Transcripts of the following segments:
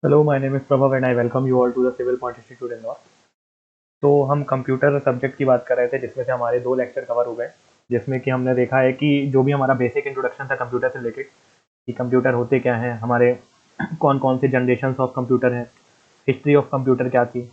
Hello, my name is Prabhav and I welcome you all to the Civil Point Institute Indore। तो हम computer subject की बात कर रहे थे जिसमें से हमारे 2 लेक्चर कवर हो गए, जिसमें कि हमने देखा है कि जो भी हमारा बेसिक इंट्रोडक्शन था कंप्यूटर से रिलेटेड, कि कंप्यूटर होते क्या हैं, हमारे कौन-कौन से जनरेशंस ऑफ कंप्यूटर हैं, हिस्ट्री ऑफ कंप्यूटर क्या थी।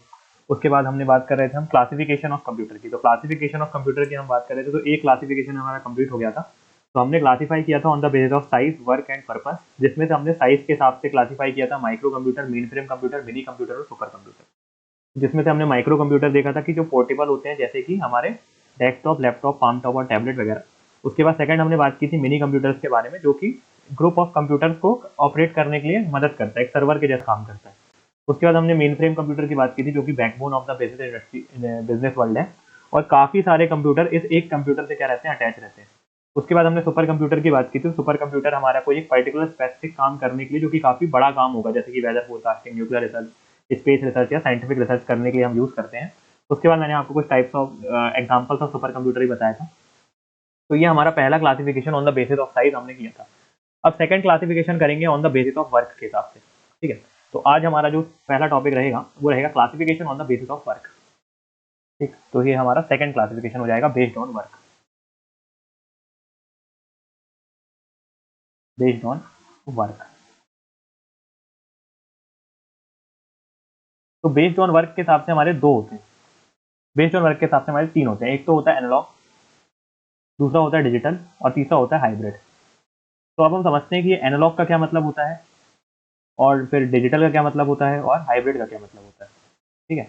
उसके बाद हमने बात कर रहे थे हम क्लासिफिकेशन ऑफ कंप्यूटर की। तो क्लासिफिकेशन ऑफ कंप्यूटर की हम बात कर रहे थे, तो एक क्लासिफिकेशन हमारा कंप्लीट हो गया था। तो हमने क्लासिफाई किया था on the basis of size, work and purpose, जिसमें से हमने साइज के हिसाब से क्लासिफाई किया था micro computer, main frame computer, mini computer और सुपर कंप्यूटर। जिसमें से हमने माइक्रो कंप्यूटर देखा था कि जो पोर्टेबल होते हैं, जैसे कि हमारे डेस्कटॉप, लैपटॉप, पाम टॉप और टैबलेट वगैरह। उसके बाद सेकंड हमने बात की थी मिनी कंप्यूटर्स के बारे में, जो कि ग्रुप ऑफ कंप्यूटर्स को ऑपरेट करने के लिए मदद करता है, एक सर्वर के जैसा काम करता है। उसके बाद हमने मेन फ्रेम कंप्यूटर की बात की थी, जो कि backbone of the business world है, और काफी सारे कंप्यूटर इस एक कंप्यूटर से क्या रहते हैं, अटैच रहते हैं। उसके बाद हमने सुपर कंप्यूटर की बात की थी। सुपर कंप्यूटर हमारा कोई एक पर्टिकुलर स्पेसिफिक काम करने के लिए, जो कि काफी बड़ा काम होगा, जैसे कि weather forecasting, nuclear research, space research या साइंटिफिक रिसर्च करने के लिए हम यूज करते हैं। उसके बाद मैंने आपको कुछ types of examples of super computer ही बताया था। तो ये हमारा पहला classification on the basis of size हमने किया था। अब सेकंड क्लासिफिकेशन करेंगे on the basis of work के हिसाब से। ठीक है, तो आज हमारा जो पहला टॉपिक रहेगा वो रहेगा classification on the basis of work. ठीक, तो ये हमारा सेकंड क्लासिफिकेशन हो जाएगा based on work, based on work. तो बेस्ड ऑन वर्क के हिसाब से हमारे दो होते हैं, बेस्ड ऑन वर्क के हिसाब से हमारे तीन होते हैं। एक तो होता है एनालॉग, दूसरा होता है डिजिटल और तीसरा होता है हाइब्रिड। तो अब हम समझते हैं कि ये एनालॉग का क्या मतलब होता है, और फिर डिजिटल का क्या मतलब होता है, और हाइब्रिड का क्या मतलब होता है। ठीक है,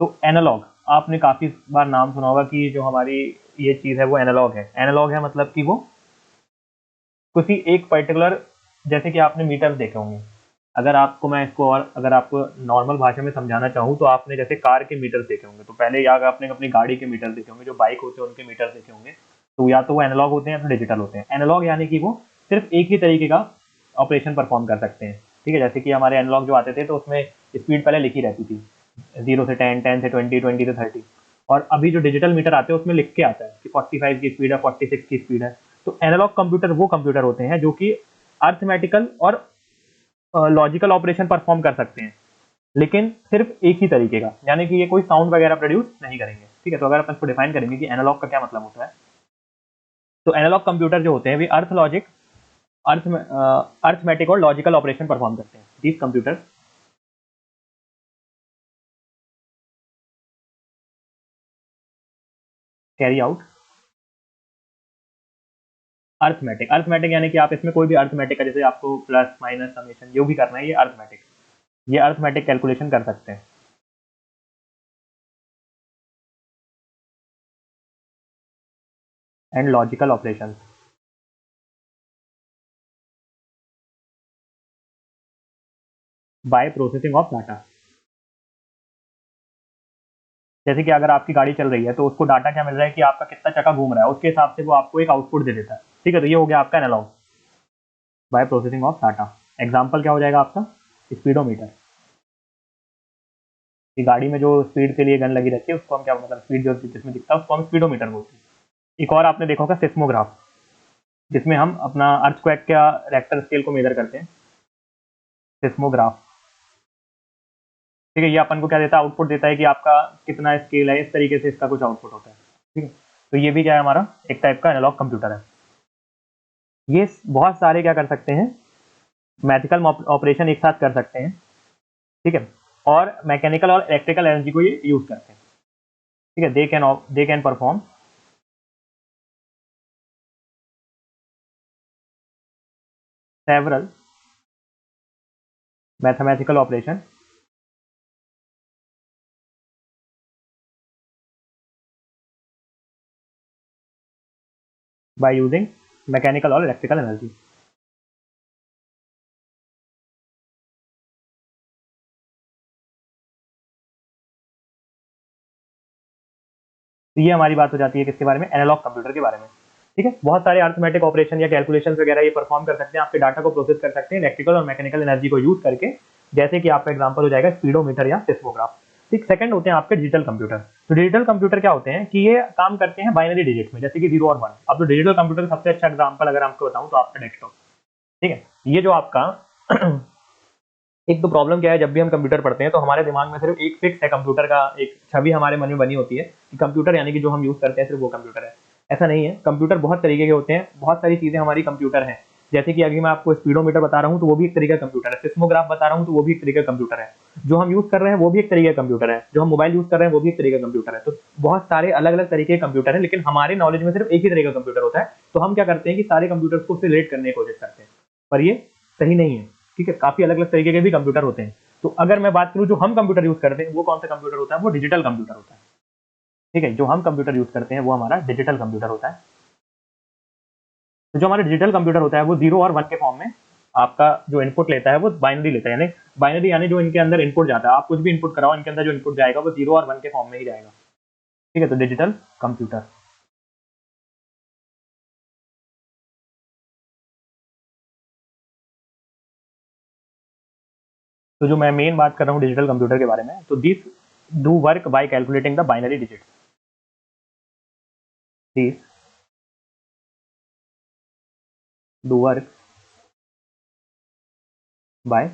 तो एनालॉग, आपने काफी बार नाम सुना होगा कि जो हमारी ये चीज है वो एनालॉग है। एनालॉग है मतलब कि वो किसी एक पर्टिकुलर, जैसे कि आपने मीटर देखे होंगे। अगर आपको मैं इसको और अगर आपको नॉर्मल भाषा में समझाना चाहूँ, तो आपने जैसे कार के मीटर देखे होंगे, तो पहले या आपने अपनी गाड़ी के मीटर देखे होंगे, जो बाइक होते हैं उनके मीटर देखे होंगे। तो या तो वो एनालॉग होते हैं या तो डिजिटल होते हैं। एनालॉग यानी कि वो सिर्फ एक ही तरीके का ऑपरेशन परफॉर्म कर सकते हैं। ठीक है, जैसे कि हमारे एनालॉग जो आते थे तो उसमें स्पीड पहले लिखी रहती थी, 0 से 10, 10 से 20, 20 से 30। और अभी जो डिजिटल मीटर आते हैं उसमें लिख के आता है कि 45 की स्पीड है, 46 की स्पीड है। तो एनालॉग कंप्यूटर वो कंप्यूटर होते हैं जो कि अर्थमेटिकल और लॉजिकल ऑपरेशन परफॉर्म कर सकते हैं, लेकिन सिर्फ एक ही तरीके का, यानी कि ये कोई साउंड वगैरह प्रोड्यूस नहीं करेंगे। ठीक है, तो अगर अपन इसको डिफाइन करेंगे कि एनालॉग का क्या मतलब होता है, तो एनालॉग कंप्यूटर जो होते हैं वे अर्थ लॉजिक, अर्थमेटिक और लॉजिकल ऑपरेशन परफॉर्म करते हैं। These computer carry out arithmetic. Arithmetic यानी कि आप इसमें कोई भी अर्थमेटिक का, जैसे आपको प्लस माइनस समेशन जो भी करना है, ये अर्थमेटिक, ये अर्थमेटिक कैलकुलेशन कर सकते हैं। And logical operation by processing of data. जैसे कि अगर आपकी गाड़ी चल रही है तो उसको डाटा क्या मिल रहा है कि आपका कितना चक्का घूम रहा है, उसके हिसाब से वो आपको एक आउटपुट दे देता है। ठीक है, तो ये हो गया आपका analog by processing of data. Example क्या हो जाएगा आपका, स्पीडोमीटर। कि गाड़ी में जो स्पीड के लिए गन लगी रहती है उसको हम क्या, मतलब स्पीड जो जिसमें दिखता है उसको हम स्पीडोमीटर बोलते हैं। एक और आपने देखा होगा सिस्मोग्राफ, जिसमें हम अपना अर्थक्वेक का रेक्टर स्केल को मेजर करते हैं, सिस्मोग्राफ। ठीक है, ये अपन को क्या देता है, आउटपुट देता है कि आपका कितना स्केल है, इस तरीके से इसका कुछ आउटपुट होता है। ठीक है, तो ये भी क्या है, हमारा एक टाइप का एनालॉग कंप्यूटर है। ये बहुत सारे क्या कर सकते हैं, मैथिकल ऑपरेशन एक साथ कर सकते हैं। ठीक है, और मैकेनिकल और इलेक्ट्रिकल एनर्जी को ये यूज करते हैं। ठीक है, they can perform several mathematical operation by using mechanical और इलेक्ट्रिकल एनर्जी। तो ये हमारी बात हो जाती है किसके बारे में, एनालॉग कंप्यूटर के बारे में। ठीक है, बहुत सारे अर्थमेटिक ऑपरेशन या कैलकुलेशन वगैरह ये परफॉर्म कर सकते हैं, आपके डाटा को प्रोसेस कर सकते हैं इलेक्ट्रिकल और मैकेनिकल एनर्जी को यूज करके, जैसे कि आपका एग्जांपल हो जाएगा स्पीडोमीटर या सिस्मोग्राफ। ठीक, सेकंड होते हैं आपके डिजिटल कंप्यूटर। तो डिजिटल कंप्यूटर क्या होते हैं कि ये काम करते हैं बाइनरी डिजिट में, जैसे कि 0 और 1। अब तो डिजिटल कंप्यूटर का सबसे अच्छा एग्जांपल अगर आपको बताऊं तो आपका डेस्कटॉप। ठीक है, ये जो आपका एक तो प्रॉब्लम क्या है, जब भी हम कंप्यूटर पढ़ते हैं तो हमारे दिमाग में सिर्फ एक फिक्स है कंप्यूटर का, एक छवि हमारे मन में बनी होती है कि कंप्यूटर यानी कि जो हम यूज करते हैं सिर्फ वो कंप्यूटर है। ऐसा नहीं है, कंप्यूटर बहुत तरीके के होते हैं, बहुत सारी चीजें हमारी कंप्यूटर हैं। जैसे कि अभी मैं आपको स्पीडोमीटर बता रहा हूँ तो वो भी एक तरीका कंप्यूटर है, सिस्मोग्राफ बता रहा हूँ तो वो भी एक तरीका कंप्यूटर है, जो हम यूज कर रहे हैं वो भी एक तरीका कंप्यूटर है, जो हम मोबाइल यूज कर रहे हैं वो भी एक तरीका कंप्यूटर है। तो बहुत सारे अलग अलग तरीके के कंप्यूटर है, लेकिन हमारे नॉलेज में सिर्फ एक ही तरह का कंप्यूटर होता है। तो हम क्या करते हैं कि सारे कंप्यूटर्स को रिलेट करने की कोशिश करते हैं, पर ये सही नहीं है। ठीक है, काफी अलग अलग तरीके के भी कंप्यूटर होते हैं। तो अगर मैं बात करूं जो हम कंप्यूटर यूज करते हैं वो कौन सा कंप्यूटर होता है, वो डिजिटल कंप्यूटर होता है। ठीक है, जो हम कंप्यूटर यूज करते हैं वो हमारा डिजिटल कंप्यूटर होता है। तो जो हमारा डिजिटल कंप्यूटर होता है वो 0 और 1 के फॉर्म में आपका जो इनपुट लेता है वो बाइनरी लेता है, यानी बाइनरी यानी जो इनके अंदर इनपुट जाता है, आप कुछ भी इनपुट कराओ इनके अंदर जो इनपुट जाएगा वो 0 और 1 के फॉर्म में ही जाएगा। ठीक है, तो डिजिटल कंप्यूटर। तो जो मैं मेन बात कर रहा हूँ डिजिटल कंप्यूटर के बारे में, तो this do work by calculating the binary digit. This do work by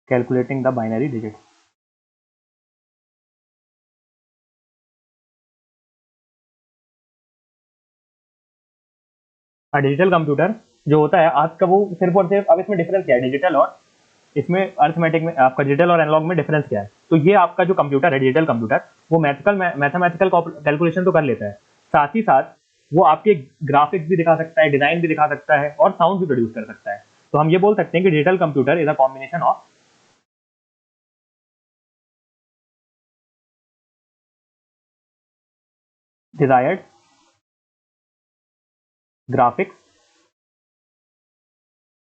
calculating the binary digit. Digital computer जो होता है आपका वो सिर्फ और सिर्फ, अब इसमें डिफरेंस क्या है डिजिटल और इसमें अर्थमेटिक में, आपका डिजिटल और एनालॉग में डिफरेंस क्या है? तो ये आपका जो कंप्यूटर है डिजिटल कंप्यूटर, वो मैथमेटिकल कैलकुलेशन तो कर लेता है, साथ ही साथ वो आपके ग्राफिक्स भी दिखा सकता है, डिजाइन भी दिखा सकता है और साउंड भी प्रोड्यूस कर सकता है। तो हम ये बोल सकते हैं कि digital computer is a combination of desired graphics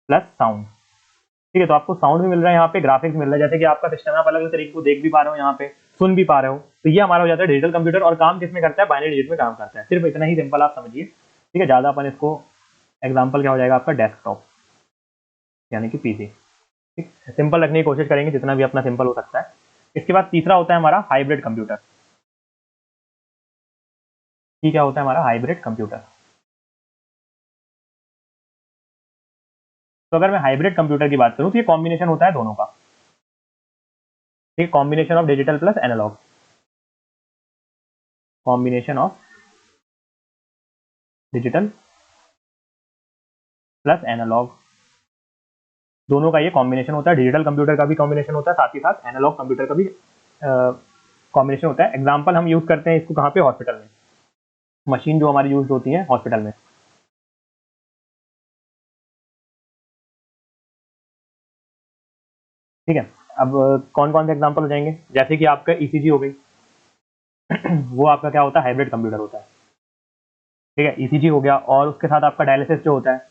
plus sound. ठीक है, तो आपको साउंड भी मिल रहा है यहाँ पे, ग्राफिक्स मिल रहा है, जैसे कि आपका सिस्टम है, आप अलग अलग तरीके को देख भी पा रहे हो यहाँ पे, सुन भी पा रहे हो। तो ये हमारा हो जाता है डिजिटल कंप्यूटर, और काम किसमें करता है, बाइनरी डिजिट में काम करता है। सिर्फ इतना ही सिंपल आप समझिए। ठीक है, ज्यादा अपन इसको एग्जाम्पल क्या हो जाएगा आपका डेस्कटॉप यानी कि पीसी। ठीक, सिंपल रखने की कोशिश करेंगे जितना भी अपना सिंपल हो सकता है। इसके बाद तीसरा होता है हमारा हाइब्रिड कंप्यूटर। ये क्या होता है हमारा हाइब्रिड कंप्यूटर? तो अगर मैं हाइब्रिड कंप्यूटर की बात करूं तो ये कॉम्बिनेशन होता है दोनों का। ठीक, combination of digital plus analog, combination of digital plus analog, दोनों का ये कॉम्बिनेशन होता है। डिजिटल कंप्यूटर का भी कॉम्बिनेशन होता है, साथ ही साथ एनालॉग कंप्यूटर का भी कॉम्बिनेशन होता है। एग्जाम्पल हम यूज करते हैं इसको कहाँ पे, हॉस्पिटल में, मशीन जो हमारी यूज होती है हॉस्पिटल में। ठीक है, अब कौन कौन से एग्जाम्पल हो जाएंगे, जैसे कि आपका ईसीजी हो गई वो आपका क्या होता है, हाइब्रिड कंप्यूटर होता है। ठीक है, ईसीजी हो गया, और उसके साथ आपका डायलिसिस जो होता है,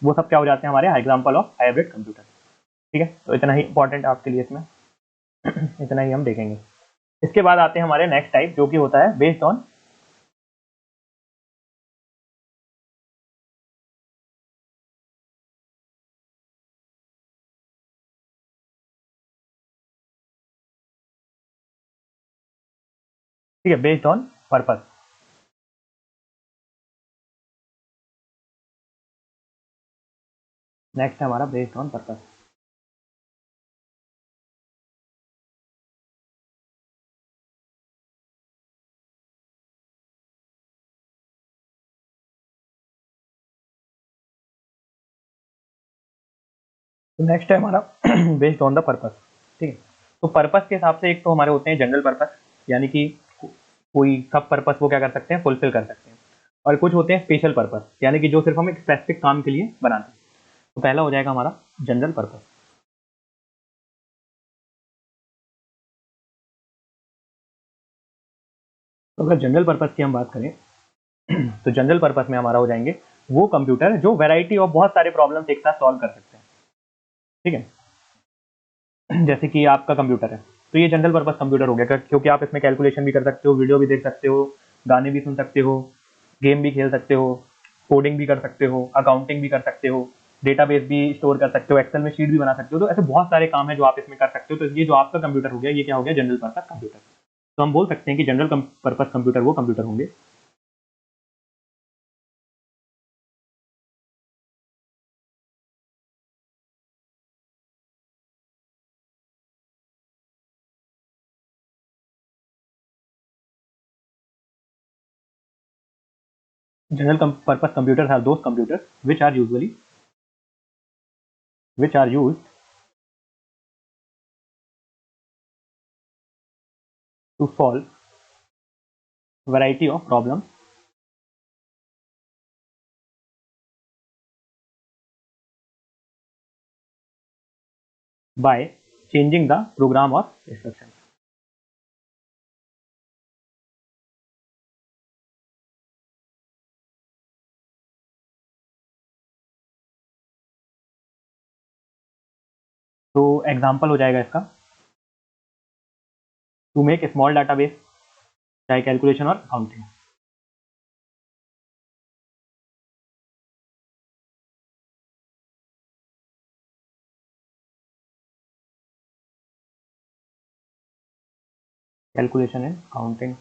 वो सब क्या हो जाते हैं हमारे एग्जाम्पल ऑफ हाइब्रिड कंप्यूटर। ठीक है, तो इतना ही इंपॉर्टेंट आपके लिए इसमें इतना ही हम देखेंगे। इसके बाद आते हैं हमारे नेक्स्ट टाइप जो कि होता है बेस्ड ऑन, ठीक है, बेस्ड ऑन पर्पस। नेक्स्ट है हमारा बेस्ड ऑन पर्पस। तो नेक्स्ट है हमारा बेस्ड ऑन द पर्पस। ठीक है, तो पर्पस के हिसाब से एक तो हमारे होते हैं जनरल पर्पस, यानी कि कोई सब पर्पस वो क्या कर सकते हैं, फुलफिल कर सकते हैं। और कुछ होते हैं स्पेशल पर्पस, यानी कि जो सिर्फ हम एक स्पेसिफिक काम के लिए बनाते हैं। तो पहला हो जाएगा हमारा जनरल पर्पस। तो अगर जनरल पर्पस की हम बात करें तो जनरल पर्पस में हमारा हो जाएंगे वो कंप्यूटर जो वैरायटी ऑफ बहुत सारे प्रॉब्लम्स एक साथ सॉल्व कर सकते हैं। ठीक है, जैसे कि आपका कंप्यूटर है, तो ये जनरल पर्पस कंप्यूटर हो गया, क्योंकि आप इसमें कैलकुलेशन भी कर सकते हो, वीडियो भी देख सकते हो, गाने भी सुन सकते हो, गेम भी खेल सकते हो, कोडिंग भी कर सकते हो, अकाउंटिंग भी कर सकते हो, डेटाबेस भी स्टोर कर सकते हो, एक्सेल में शीट भी बना सकते हो। तो ऐसे बहुत सारे काम है जो आप इसमें कर सकते हो। तो ये जो आपका कंप्यूटर हो गया ये क्या हो गया, जनरल पर्पस कंप्यूटर। तो हम बोल सकते हैं कि जनरल पर्पस कंप्यूटर वो कंप्यूटर होंगे General purpose computers are those computers which are used to solve variety of problems by changing the program or instruction. तो एग्जाम्पल हो जाएगा इसका, टू मेक स्मॉल डाटाबेस, चाहे कैलकुलेशन और काउंटिंग। कैलकुलेशन एंड काउंटिंग,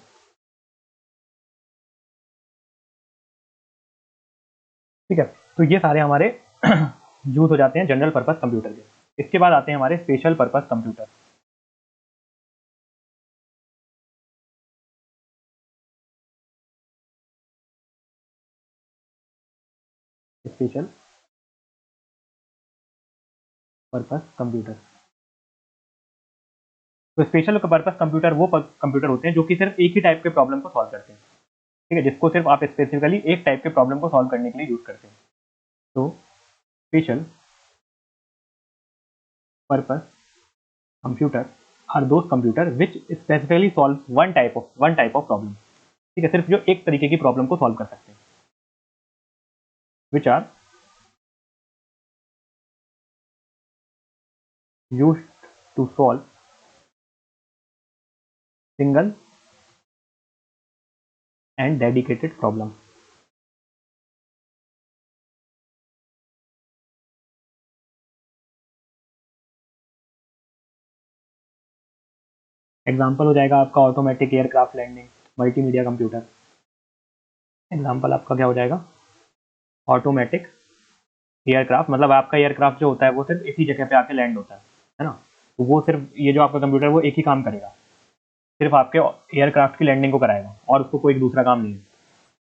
ठीक है। तो ये सारे हमारे यूज हो जाते हैं जनरल पर्पस कंप्यूटर के। इसके बाद आते हैं हमारे special purpose computer. Special purpose computer, तो स्पेशल पर्पस कंप्यूटर वो कंप्यूटर होते हैं जो कि सिर्फ एक ही टाइप के प्रॉब्लम को सॉल्व करते हैं, ठीक है, जिसको सिर्फ आप स्पेसिफिकली एक टाइप के प्रॉब्लम को सॉल्व करने के लिए यूज करते हैं। तो special purpose computer are those computer which specifically solve one type of problem, ठीक है, सिर्फ जो एक तरीके की प्रॉब्लम को सॉल्व कर सकते हैं। Which are used to solve single and dedicated problem. Example हो जाएगा आपका automatic aircraft landing, multimedia computer. Example आपका क्या हो जाएगा, ऑटोमेटिक एयरक्राफ्ट, मतलब आपका एयरक्राफ्ट जो होता है वो सिर्फ इसी जगह पे आके लैंड होता है ना, तो वो सिर्फ ये जो आपका कंप्यूटर है वो एक ही काम करेगा, सिर्फ आपके एयरक्राफ्ट की लैंडिंग को कराएगा और उसको कोई दूसरा काम नहीं है,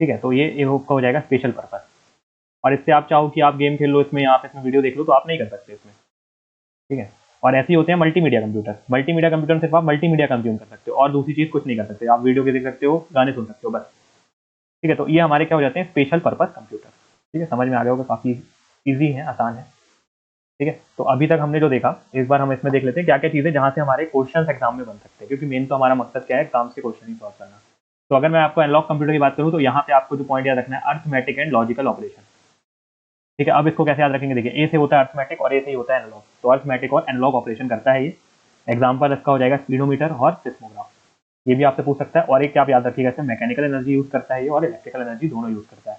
ठीक है। तो ये आपका हो जाएगा स्पेशल पर्पस। और इससे आप चाहो कि आप गेम खेल लो इसमें, आप इसमें वीडियो देख लो, तो आप नहीं कर सकते इसमें, ठीक है। और ऐसे ही होते हैं मल्टीमीडिया कंप्यूटर। मल्टीमीडिया कंप्यूटर सिर्फ आप मल्टीमीडिया कंज्यूम कर सकते हो और दूसरी चीज़ कुछ नहीं कर सकते, आप वीडियो देख सकते हो, गाने सुन सकते हो, बस, ठीक है। तो ये हमारे क्या हो जाते हैं, स्पेशल पर्पस कंप्यूटर, ठीक है। समझ में आ गया होगा, काफ़ी ईजी है, आसान है, ठीक है। तो अभी तक हमने जो देखा, एक बार हम इसमें देख लेते हैं क्या क्या चीज़ें जहाँ से हमारे क्वेश्चन एग्जाम में बन सकते हैं, क्योंकि मेन तो हमारा मकसद क्या है, एग्जाम के क्वेश्चन ही सॉल्व करना। तो अगर मैं आपको एनालॉग कंप्यूटर की बात करूँ तो यहाँ पे आपको जो पॉइंट याद रखना है, अर्थमेटिक एंड लॉजिकल ऑपरेशन, ठीक है। अब इसको कैसे याद रखेंगे, देखिए, ए से होता है अर्थमेटिक और ए से ही होता है एनालॉग, तो अर्थमेटिक और एनालॉग ऑपरेशन करता है ये। एग्जाम्पल इसका हो जाएगा स्पीडोमीटर और सिस्मोग्राफ, ये भी आपसे पूछ सकता है। और एक क्या आप याद रखिएगा, इसमें मैकेनिकल एनर्जी यूज करता है ये और इलेक्ट्रिकल एनर्जी दोनों यूज करता है,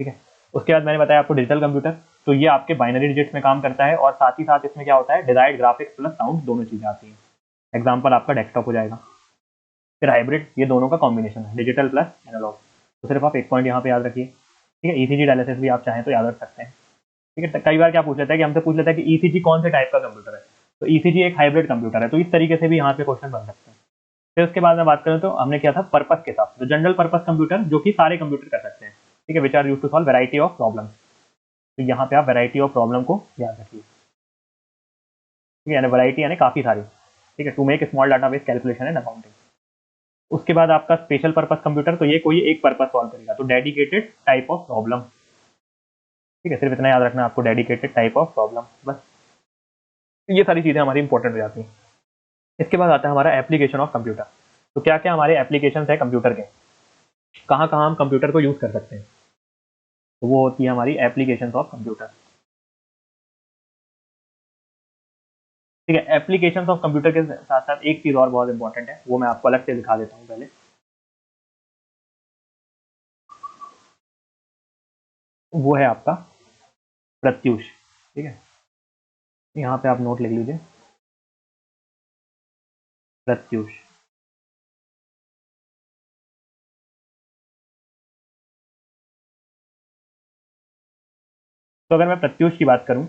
ठीक है। उसके बाद मैंने बताया आपको डिजिटल कंप्यूटर, तो ये आपके बाइनरी डिजिट्स में काम करता है और साथ ही साथ इसमें क्या होता है, डिजायर्ड ग्राफिक्स प्लस साउंड दोनों चीजें आती हैं। एग्जाम्पल आपका डेस्कटॉप हो जाएगा। फिर हाइब्रिड, ये दोनों का कॉम्बिनेशन है, डिजिटल प्लस एनालॉग। तो सिर्फ आप एक पॉइंट यहाँ पे याद रखिए, ठीक है। ईसीजी डायलिसिस भी आप चाहें तो याद रख सकते हैं, ठीक है। कई बार क्या पूछ लेता है कि हमसे पूछ लेता है कि ईसीजी कौन से टाइप का कंप्यूटर है, तो ईसीजी एक हाइब्रिड कंप्यूटर है, तो इस तरीके से भी यहाँ पे क्वेश्चन बन सकते हैं। फिर उसके बाद में बात करें तो हमने किया था पर्पस के साथ, तो जनरल पर्पस कंप्यूटर जो कि सारे कंप्यूटर कर सकते हैं, ठीक है, which are use to solve variety of problem. तो यहाँ पे आप वैरायटी ऑफ प्रॉब्लम को याद रखिए, ठीक है, वैरायटी यानी काफी सारी, ठीक है, to make small database, calculation and accounting. उसके बाद आपका स्पेशल पर्पस कंप्यूटर, तो ये कोई एक पर्पस सॉल्व करेगा, तो डेडिकेटेड टाइप ऑफ प्रॉब्लम, ठीक है, सिर्फ इतना याद रखना आपको, डेडिकेटेड टाइप ऑफ प्रॉब्लम, बस। ये सारी चीजें हमारी इंपॉर्टेंट हो जाती हैं। इसके बाद आता है हमारा एप्लीकेशन ऑफ कंप्यूटर। तो क्या क्या हमारे एप्लीकेशन है कंप्यूटर के, कहाँ कहाँ हम कंप्यूटर को यूज कर सकते हैं, तो वो होती है हमारी एप्लीकेशन ऑफ कंप्यूटर, ठीक है। एप्लीकेशन ऑफ कंप्यूटर के साथ साथ एक चीज और बहुत इंपॉर्टेंट है, वो मैं आपको अलग से दिखा देता हूँ पहले। वो है आपका प्रत्यूष, ठीक है, यहाँ पे आप नोट लिख लीजिए, प्रत्यूष। तो अगर मैं प्रत्यूष की बात करूं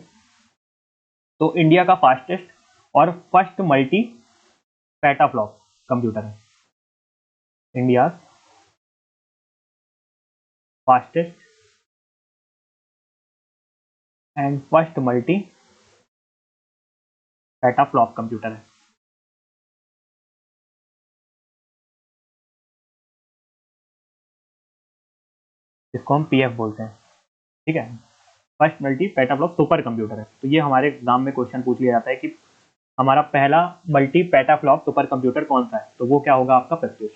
तो इंडिया का फास्टेस्ट और फर्स्ट मल्टी पेटाफ्लॉप कंप्यूटर है, India fastest and first multi petaflop computer है। इसको हम पीएफ बोलते हैं, ठीक है, first multi petaflop super computer है। तो ये हमारे एग्जाम में क्वेश्चन पूछ लिया जाता है कि हमारा पहला मल्टी पेटाफ्लॉप सुपर कंप्यूटर कौन सा है, तो वो क्या होगा आपका प्रत्युष।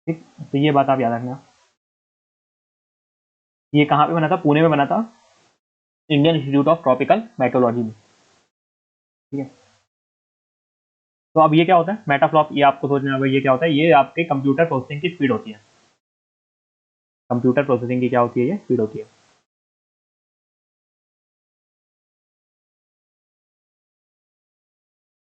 ठीक, तो ये बात आप याद रखना। ये कहाँ पे बना था, पुणे में बना था, Indian institute of tropical metrology में, ठीक है। तो अब ये क्या होता है मेटाफ्लॉप, ये आपको सोचना होगा ये क्या होता है, ये आपके कंप्यूटर प्रोसेसिंग की स्पीड होती है। कंप्यूटर प्रोसेसिंग की क्या होती है, ये स्पीड होती है।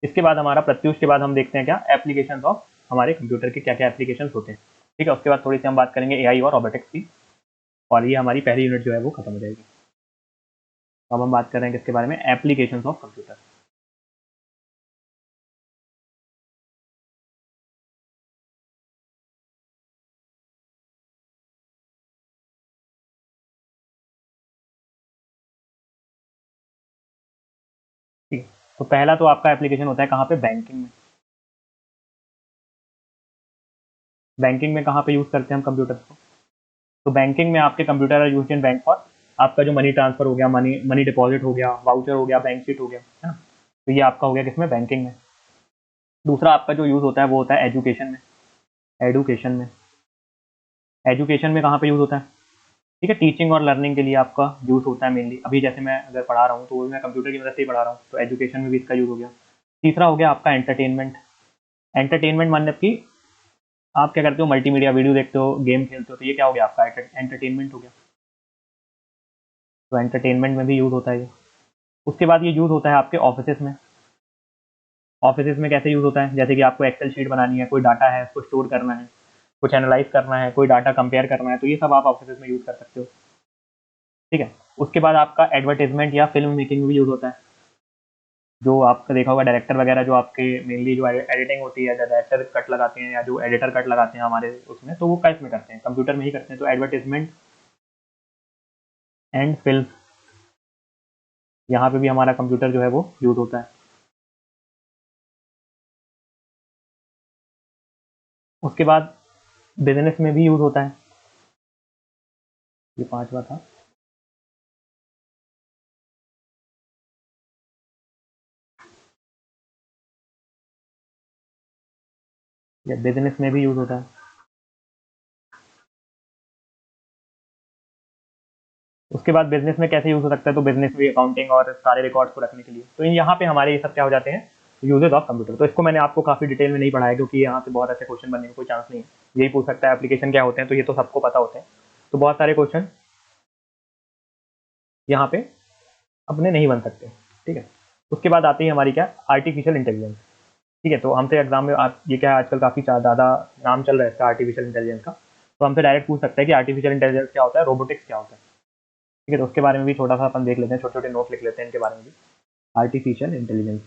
इसके बाद हमारा प्रत्युष के बाद हम देखते हैं क्या एप्लीकेशन ऑफ हमारे कंप्यूटर के क्या क्या एप्लीकेशन होते हैं, ठीक है। उसके बाद थोड़ी सी हम बात करेंगे एआई और रोबोटिक्स की, और ये हमारी पहली यूनिट जो है वो खत्म हो जाएगी। तो अब हम बात करेंगे इसके बारे में एप्लीकेशन ऑफ कंप्यूटर। ठीक है, तो पहला तो आपका एप्लीकेशन होता है कहाँ पे, बैंकिंग में। बैंकिंग में कहाँ पे यूज करते हैं हम कंप्यूटर को, तो बैंकिंग में आपके computer are use in bank for आपका जो मनी ट्रांसफर हो गया, मनी मनी डिपॉजिट हो गया, वाउचर हो गया, बैंक शीट हो गया, है ना। तो ये आपका हो गया किसमें, बैंकिंग में। दूसरा आपका जो यूज होता है वो होता है एजुकेशन में। एडुकेशन में, एजुकेशन में कहाँ पे यूज होता है, ठीक है, टीचिंग और लर्निंग के लिए आपका यूज होता है मेनली। अभी जैसे मैं अगर पढ़ा रहा हूँ तो वो मैं कंप्यूटर की मदद से ही पढ़ा रहा हूँ, तो एजुकेशन में भी इसका यूज हो गया। तीसरा हो गया आपका एंटरटेनमेंट। एंटरटेनमेंट मतलब कि आप क्या करते हो, मल्टीमीडिया वीडियो देखते हो, गेम खेलते हो, तो ये क्या हो गया आपका एंटरटेनमेंट हो गया। तो एंटरटेनमेंट में भी यूज होता है ये। उसके बाद ये यूज होता है आपके ऑफिस में। ऑफिस में कैसे यूज होता है, जैसे कि आपको एक्सेल शीट बनानी है, कोई डाटा है उसको स्टोर करना है, कुछ एनालाइज करना है, कोई डाटा कंपेयर करना है, तो ये सब आप ऑफिस में यूज कर सकते हो, ठीक है। उसके बाद आपका एडवर्टाइजमेंट या फिल्म मेकिंग में भी यूज होता है। जो आपका देखा होगा डायरेक्टर वगैरह जो आपके मेनली जो एडिटिंग होती है, डायरेक्टर कट लगाते हैं या जो एडिटर कट लगाते हैं हमारे उसमें, तो वो किस में करते हैं, कंप्यूटर में ही करते हैं। तो एडवर्टाइजमेंट एंड फिल्म, यहाँ पे भी हमारा कंप्यूटर जो है वो यूज होता है। उसके बाद बिजनेस में भी यूज होता है। ये पांचवा था। या बिजनेस में भी यूज होता है। उसके बाद बिजनेस में कैसे यूज हो सकता है, तो बिजनेस में अकाउंटिंग और सारे रिकॉर्ड्स को रखने के लिए, तो यहाँ पे हमारे ये सब क्या हो जाते हैं, यूजेज ऑफ कंप्यूटर। तो इसको मैंने आपको काफी डिटेल में नहीं पढ़ाया क्योंकि यहाँ से बहुत ऐसे क्वेश्चन बनने का कोई चांस नहीं है। यही पूछ सकता है एप्लीकेशन क्या होते हैं, तो ये तो सबको पता होते हैं, तो बहुत सारे क्वेश्चन यहाँ पे अपने नहीं बन सकते, ठीक है। उसके बाद आती है हमारी क्या, आर्टिफिशियल इंटेलिजेंस, ठीक है। तो हमसे एग्जाम में आप ये क्या है, आजकल काफी ज़्यादा नाम चल रहा है इसका आर्टिफिशियल इंटेलिजेंस का, तो हमसे डायरेक्ट पूछ सकता है कि आर्टिफिशियल इंटेलिजेंस क्या होता है, रोबोटिक्स क्या होता है, ठीक है। तो उसके बारे में भी छोटा सा अपन देख लेते हैं, छोटे छोटे नोट लिख लेते हैं इनके बारे में भी। आर्टिफिशियल इंटेलिजेंस,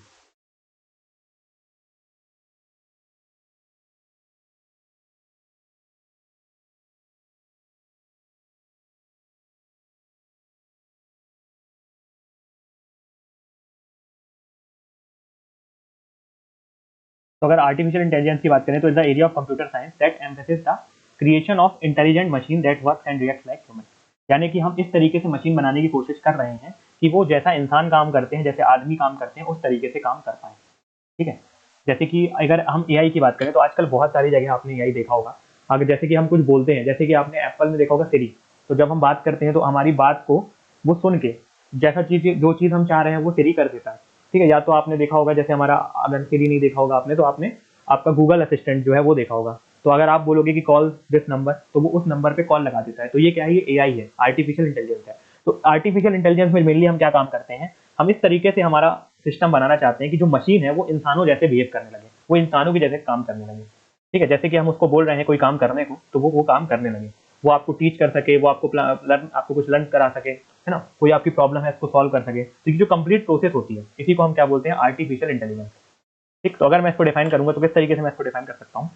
तो अगर आर्टिफिशियल इंटेलिजेंस की बात करें तो is the area of computer science that emphasis the creation of intelligent machine that works and reacts like human. यानी कि हम इस तरीके से मशीन बनाने की कोशिश कर रहे हैं कि वो जैसा इंसान काम करते हैं, जैसे आदमी काम करते हैं, उस तरीके से काम कर पाए, ठीक है। जैसे कि अगर हम एआई की बात करें तो आजकल बहुत सारी जगह आपने एआई देखा होगा। अगर जैसे कि हम कुछ बोलते हैं, जैसे कि आपने एप्पल में देखा होगा सिरी, तो जब हम बात करते हैं तो हमारी बात को वो सुन के जैसा चीज जो चीज हम चाह रहे हैं वो सिरी कर देता है, ठीक है। या तो आपने देखा होगा जैसे हमारा, अगर सिरी नहीं देखा होगा आपने तो आपने आपका गूगल असिस्टेंट जो है वो देखा होगा, तो अगर आप बोलोगे कि कॉल दिस नंबर तो वो उस नंबर पे कॉल लगा देता है। तो ये क्या है, ये एआई है, आर्टिफिशियल इंटेलिजेंस है। तो आर्टिफिशियल इंटेलिजेंस में मेनली हम क्या काम करते हैं, हम इस तरीके से हमारा सिस्टम बनाना चाहते हैं कि जो मशीन है वो इंसानों जैसे बिहेव करने लगे, वो इंसानों की जैसे काम करने लगे, ठीक है। जैसे कि हम उसको बोल रहे हैं कोई काम करने को, तो वो काम करने लगे, वो आपको टीच कर सके, वो आपको आपको कुछ लर्न करा सके, है ना, कोई आपकी प्रॉब्लम है इसको सॉल्व कर सके। तो ये जो कंप्लीट प्रोसेस होती है इसी को हम क्या बोलते हैं, आर्टिफिशियल इंटेलिजेंस। ठीक, तो अगर मैं इसको डिफाइन करूंगा तो किस तरीके से मैं इसको डिफाइन कर सकता हूँ?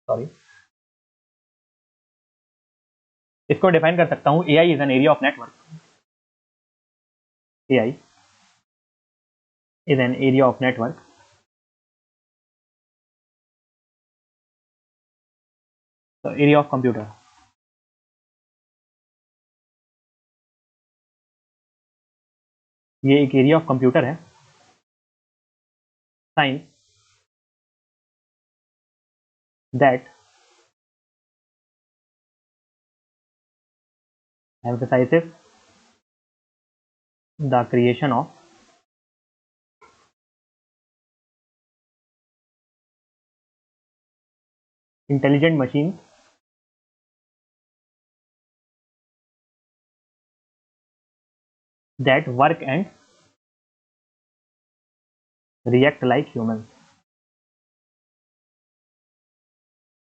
सॉरी, इसको डिफाइन कर सकता हूँ, AI is an area of network. AI is an area of network so area of computer। ये एक एरिया ऑफ कंप्यूटर है। Science that emphasizes the creation of intelligent machines that work and react like humans।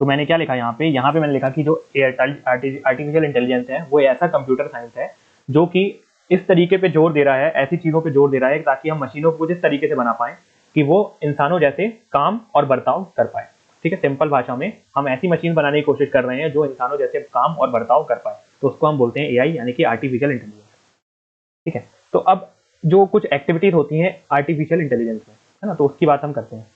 तो मैंने क्या लिखा यहाँ पे मैंने लिखा कि जो आर्टिफिशियल इंटेलिजेंस है वो ऐसा कंप्यूटर साइंस है जो कि इस तरीके पे जोर दे रहा है, ऐसी चीजों पे जोर दे रहा है ताकि हम मशीनों को जिस तरीके से बना पाए कि वो इंसानों जैसे काम और बर्ताव कर पाए। ठीक है, सिंपल भाषा में हम ऐसी मशीन बनाने की कोशिश कर रहे हैं जो इंसानों जैसे काम और बर्ताव कर पाए, तो उसको हम बोलते हैं AI यानी कि आर्टिफिशियल इंटेलिजेंस। ठीक है, तो अब जो कुछ एक्टिविटीज होती हैं आर्टिफिशियल इंटेलिजेंस में, है ना, तो उसकी बात हम करते हैं।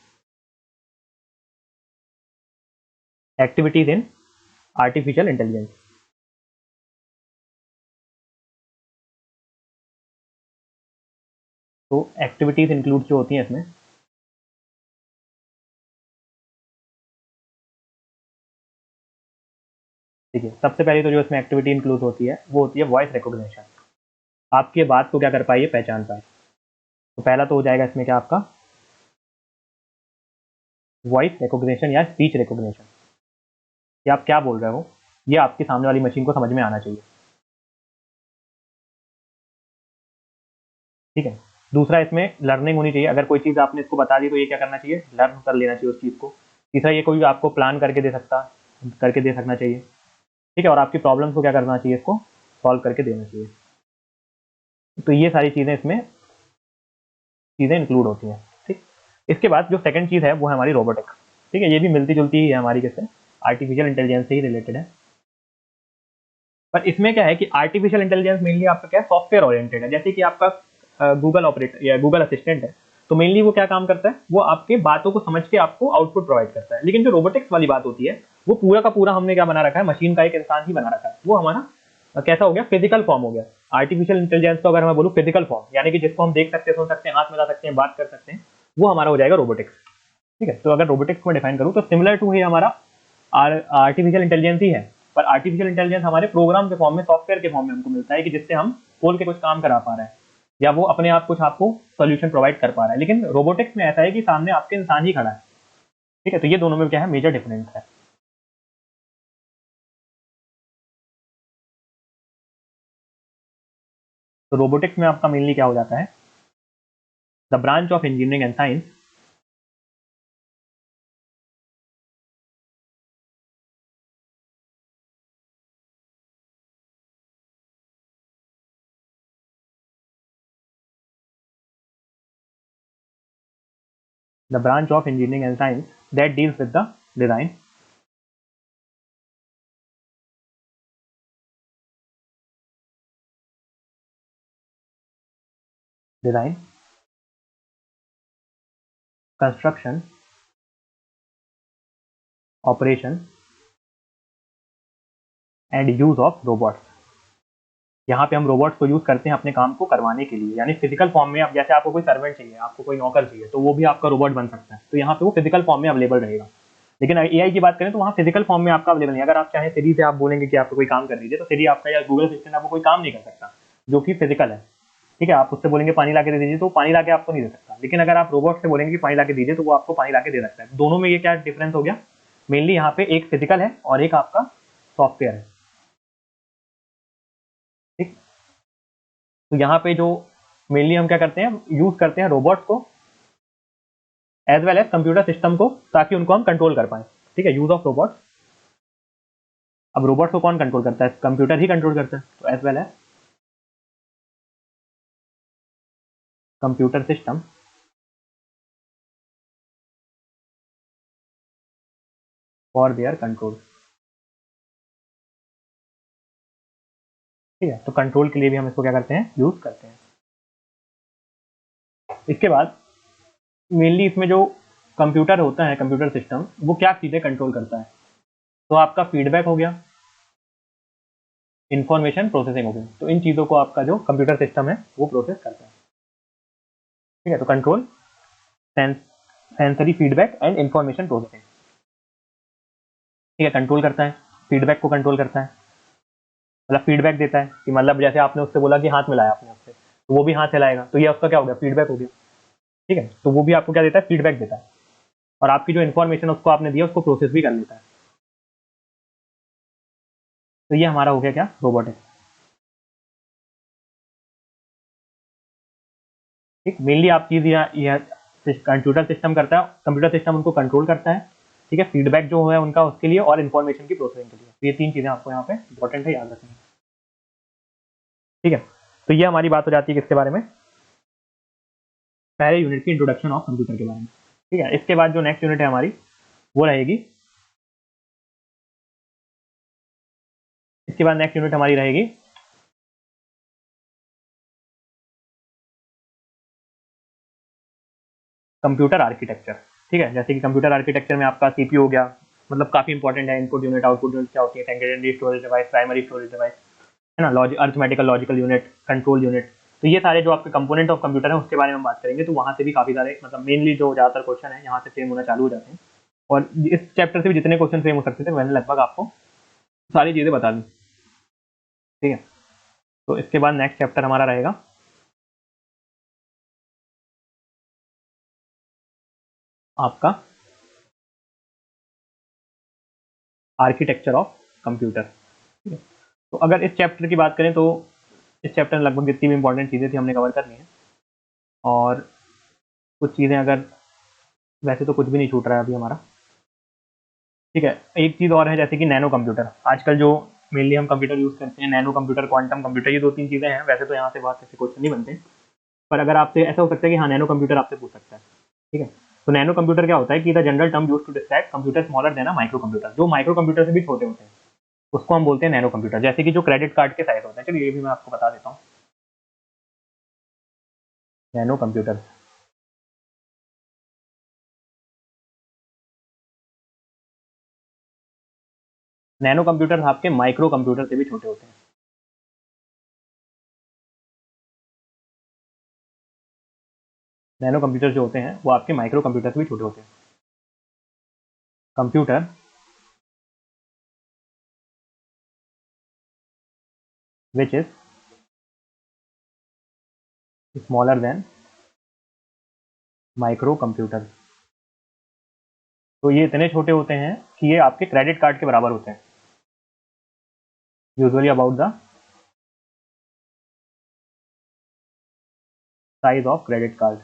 Activities in artificial intelligence. तो एक्टिविटीज इंक्लूड जो होती हैं इसमें, ठीक है, सबसे पहले तो जो इसमें एक्टिविटी इंक्लूड होती है वो होती है वॉइस रिकॉग्निशन। आपके बात को क्या कर पाए, पहचान पाए। तो पहला तो हो जाएगा इसमें क्या आपका वॉइस रिकॉग्निशन या स्पीच रिकॉग्निशन, कि आप क्या बोल रहे हो ये आपके सामने वाली मशीन को समझ में आना चाहिए। ठीक है, दूसरा इसमें लर्निंग होनी चाहिए। अगर कोई चीज़ आपने इसको बता दी तो ये क्या करना चाहिए, लर्न कर लेना चाहिए उस चीज़ को। तीसरा, ये कोई आपको प्लान करके दे सकना चाहिए। ठीक है, और आपकी प्रॉब्लम को क्या करना चाहिए, इसको सॉल्व करके देना चाहिए। तो ये सारी चीज़ें इसमें चीज़ें इंक्लूड होती हैं। ठीक, इसके बाद जो सेकंड चीज़ है वो है हमारी रोबोटिक्स। ठीक है, ये भी मिलती जुलती ही है हमारी, किससे, आर्टिफिशियल इंटेलिजेंस से ही रिलेटेड है। पर इसमें क्या है कि आर्टिफिशियल इंटेलिजेंस मेनली आपका क्या है, सॉफ्टवेयर ओरिएंटेड है। जैसे कि आपका गूगल ऑपरेटर या गूगल असिस्टेंट है, तो मेनली वो क्या काम करता है, वो आपके बातों को समझ के आपको आउटपुट प्रोवाइड करता है। लेकिन जो रोबोटिक्स वाली बात होती है वो पूरा का पूरा हमने क्या बना रखा है, मशीन का एक इंसान ही बना रखा है। वो हमारा कैसा हो गया, फिजिकल फॉर्म हो गया। आर्टिफिशियल इंटेलिजेंस को अगर मैं बोलूँ फिजिकल फॉर्म, यानी कि जिसको हम देख सकते हैं, सुन सकते हैं, हाथ मिला सकते हैं, बात कर सकते हैं, वो हमारा हो जाएगा रोबोटिक्स। ठीक है, तो अगर रोबोटिक्स को डिफाइन करूँ तो सिमिलर टू ही हमारा आर्टिफिशियल इंटेलिजेंस ही है। पर आर्टिफिशियल इंटेलिजेंस हमारे प्रोग्राम के फॉर्म में, सॉफ्टवेयर के फॉर्म में हमको मिलता है कि जिससे हम खोल के कुछ काम करा पा रहे हैं या वो अपने आप कुछ आपको सोल्यूशन प्रोवाइड कर पा रहा है। लेकिन रोबोटिक्स में ऐसा है कि सामने आपके इंसान ही खड़ा है। ठीक है, तो ये दोनों में क्या है, मेजर डिफरेंस है। तो रोबोटिक्स में आपका मेनली क्या हो जाता है, the branch of engineering and science the branch of engineering and science that deals with the design, design, construction, operation and use of robots. यहाँ पे हम रोबोट्स को यूज करते हैं अपने काम को करवाने के लिए, यानी फिजिकल फॉर्म में। अब जैसे आपको कोई सर्वेंट चाहिए, आपको कोई नौकर चाहिए, तो वो भी आपका रोबोट बन सकता है। तो यहाँ पे वो फिजिकल फॉर्म में अवेलेबल रहेगा। लेकिन AI की बात करें तो वहाँ फिजिकल फॉर्म में आपका अवेलेबल नहीं। अगर आप चाहें सिरी से आप बोलेंगे कि आपको कोई काम कर दीजिए, तो सिरी आपका या गूगल असिस्टेंट आपको कोई काम नहीं कर सकता जो कि फिजिकल है। ठीक है, आप उससे बोलेंगे पानी ला के दे दीजिए, तो पानी ला के आपको नहीं दे सकता। लेकिन अगर आप रोबोट से बोलेंगे कि पानी ला के दीजिए, तो वो आपको पानी ला के दे सकता है। दोनों में ये क्या डिफरेंस हो गया, मेनली यहाँ पे एक फिजिकल है और एक आपका सॉफ्टवेयर है। ठीक, तो यहाँ पे जो मेनली हम क्या करते हैं, यूज करते हैं रोबोट्स को as well as computer system को, ताकि उनको हम कंट्रोल कर पाए। ठीक है, यूज ऑफ रोबोट्स। अब रोबोट्स को कौन कंट्रोल करता है, कंप्यूटर ही कंट्रोल करता है। तो as well as computer system for their control. ठीक है, तो कंट्रोल के लिए भी हम इसको क्या करते हैं, यूज करते हैं। इसके बाद मेनली इसमें जो कंप्यूटर होता है, कंप्यूटर सिस्टम, वो क्या चीजें कंट्रोल करता है, तो आपका फीडबैक हो गया, इंफॉर्मेशन प्रोसेसिंग हो गई, तो इन चीजों को आपका जो कंप्यूटर सिस्टम है वो प्रोसेस करता है। ठीक है, तो control, sensory feedback and information processing. ठीक है, कंट्रोल करता है, फीडबैक को कंट्रोल करता है, मतलब फीडबैक देता है कि मतलब जैसे आपने उससे बोला कि हाथ मिलाया आपने उससे, तो वो भी हाथ हिलाएगा, तो ये उसका क्या हो गया, फीडबैक हो गया। ठीक है, तो वो भी आपको क्या देता है, फीडबैक देता है, और आपकी जो इन्फॉर्मेशन उसको आपने दिया उसको प्रोसेस भी कर लेता है। तो ये हमारा हो गया क्या, रोबोटिक्स। ठीक, मेनली आप चीज यह कंप्यूटर सिस्टम करता है, कंप्यूटर सिस्टम उनको कंट्रोल करता है। ठीक है, फीडबैक जो है उनका उसके लिए, और इन्फॉर्मेशन की प्रोसेसिंग के लिए, तो ये तीन चीजें आपको यहाँ पे इंपॉर्टेंट है, याद रखनी है। ठीक है, तो ये हमारी बात हो जाती है किसके बारे में, पहले यूनिट की इंट्रोडक्शन ऑफ कंप्यूटर के बारे में। ठीक है, इसके बाद जो नेक्स्ट यूनिट है हमारी वो रहेगी, इसके बाद नेक्स्ट यूनिट हमारी रहेगी कंप्यूटर आर्किटेक्चर। ठीक है, जैसे कि कंप्यूटर आर्किटेक्चर में आपका सीपीयू हो गया, मतलब काफी इंपॉर्टेंट है, इनपुट यूनिट आउटपुट यूनिट क्या होती है, secondary storage device, primary storage device, है ना, arithmetical logical unit, control unit, तो ये सारे जो आपके कंपोनेंट ऑफ कंप्यूटर है उसके बारे में हम बात करेंगे। तो वहाँ से भी काफी सारे, मतलब मेनली जो ज्यादातर क्वेश्चन है यहाँ से फ्रेम होना चालू हो जाते हैं, और इस चैप्टर से भी जितने क्वेश्चन फ्रेम हो सकते थे मैंने लगभग आपको सारी चीजें बता दी। ठीक है, तो इसके बाद नेक्स्ट चैप्टर हमारा रहेगा आपका आर्किटेक्चर ऑफ कंप्यूटर। ठीक है, तो अगर इस चैप्टर की बात करें तो इस चैप्टर में लगभग जितनी भी इंपॉर्टेंट चीज़ें थी हमने कवर कर ली हैं, और कुछ चीज़ें अगर, वैसे तो कुछ भी नहीं छूट रहा है अभी हमारा। ठीक है, एक चीज़ और है जैसे कि नैनो कंप्यूटर, आजकल जो मेनली हम कंप्यूटर यूज़ करते हैं, नैनो कंप्यूटर, क्वांटम कंप्यूटर, ये दो तीन चीज़ें हैं, वैसे तो यहाँ से बहुत ऐसे क्वेश्चन नहीं बनते, पर अगर आपसे ऐसा हो सकता है कि हाँ नैनो कंप्यूटर आपसे पूछ सकता है। ठीक है, तो नैनो कंप्यूटर क्या होता है कि the general term use to describe computer smaller than a micro computer, जो माइक्रो कंप्यूटर से भी छोटे होते हैं उसको हम बोलते हैं नैनो कंप्यूटर, जैसे कि जो क्रेडिट कार्ड के साइज होते हैं। चलिए ये भी मैं आपको बता देता हूँ, नैनो कंप्यूटर, नैनो कंप्यूटर आपके माइक्रो कंप्यूटर से भी छोटे होते हैं। नैनो कंप्यूटर जो होते हैं वो आपके माइक्रो कंप्यूटर से भी छोटे होते हैं। Computer which is smaller than micro computer, तो ये इतने छोटे होते हैं कि ये आपके क्रेडिट कार्ड के बराबर होते हैं, usually about the size of credit card.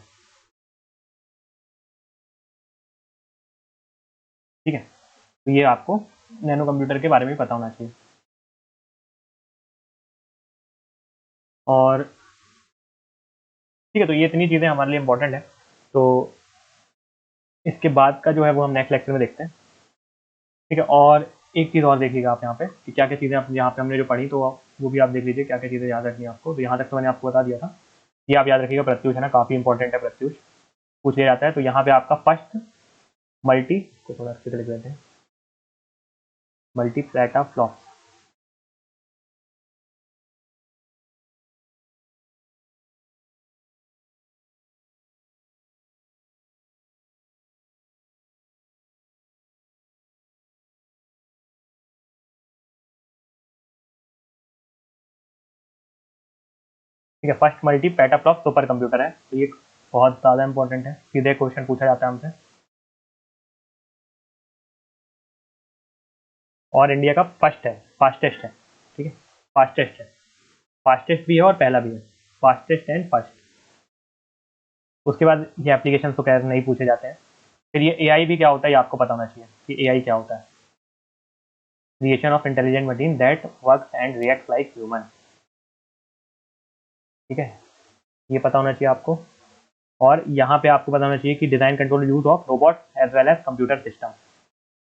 ठीक है, तो ये आपको नैनो कंप्यूटर के बारे में पता होना चाहिए। और ठीक है, तो ये इतनी चीज़ें हमारे लिए इंपॉर्टेंट है, तो इसके बाद का जो है वो हम नेक्स्ट लेक्चर में देखते हैं। ठीक है, और एक चीज़ और देखिएगा आप यहाँ पे कि क्या क्या चीज़ें यहाँ पे हमने जो पढ़ी, तो वो भी आप देख लीजिए क्या क्या चीज़ें याद रखनी है आपको। तो यहाँ तक तो मैंने आपको बता दिया था, ये आप याद रखिएगा, प्रत्युष है ना, काफ़ी इंपॉर्टेंट है, प्रत्युष पूछ लिया जाता है। तो यहाँ पे आपका फर्स्ट मल्टी को थोड़ा अच्छे से लिख लेते हैं, मल्टी पैटा फ्लॉप। ठीक है, first multi petaflop super computer है, तो ये बहुत ज़्यादा इंपॉर्टेंट है, सीधे क्वेश्चन पूछा जाता है हमसे, और इंडिया का फर्स्ट है, फास्टेस्ट है। ठीक है, फास्टेस्ट है, फास्टेस्ट भी है और पहला भी है, फास्टेस्ट एंड फर्स्ट। उसके बाद ये एप्लीकेशन तो खैर नहीं पूछे जाते हैं। फिर ये एआई भी क्या होता है ये आपको पता होना चाहिए कि एआई क्या होता है, creation of intelligent machine that works and react like human. ठीक है, ये पता होना चाहिए आपको। और यहाँ पे आपको पता होना चाहिए कि design control use of robot as well as computer system.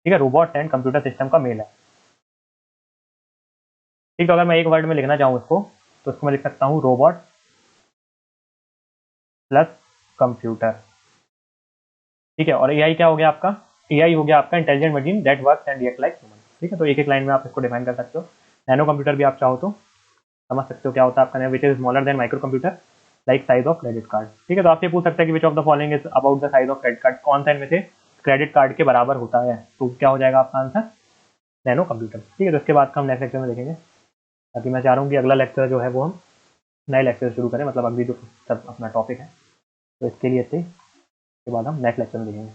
ठीक है, रोबोट्स एंड कंप्यूटर सिस्टम का मेल है। ठीक, तो अगर मैं एक वर्ड में लिखना चाहूँ इसको, तो इसको मैं लिख सकता हूँ रोबोट प्लस कंप्यूटर। ठीक है, और एआई क्या हो गया आपका? एआई हो गया आपका intelligent machine that works and react like human. ठीक है, तो एक एक लाइन में आप इसको डिफाइन कर सकते हो। नैनो कंप्यूटर भी आप चाहो तो समझ सकते हो क्या होता है आपका, which is smaller than micro computer like size of credit card. ठीक है, तो आपसे पूछ सकते हैं कि which of the following is about the size of credit card, कौन सा इनमें से क्रेडिट कार्ड के बराबर होता है, तो क्या हो जाएगा आपका आंसर? Nano computer. ठीक है, तो इसके बाद का हम नेक्स्ट लेक्चर में देखेंगे, ताकि मैं चाह रहा हूँ कि अगला लेक्चर जो है वो हम नए लेक्चर से शुरू करें, मतलब अगली जो सब अपना टॉपिक है, तो इसके लिए थे, इसके बाद हम नेक्स्ट लेक्चर में देखेंगे।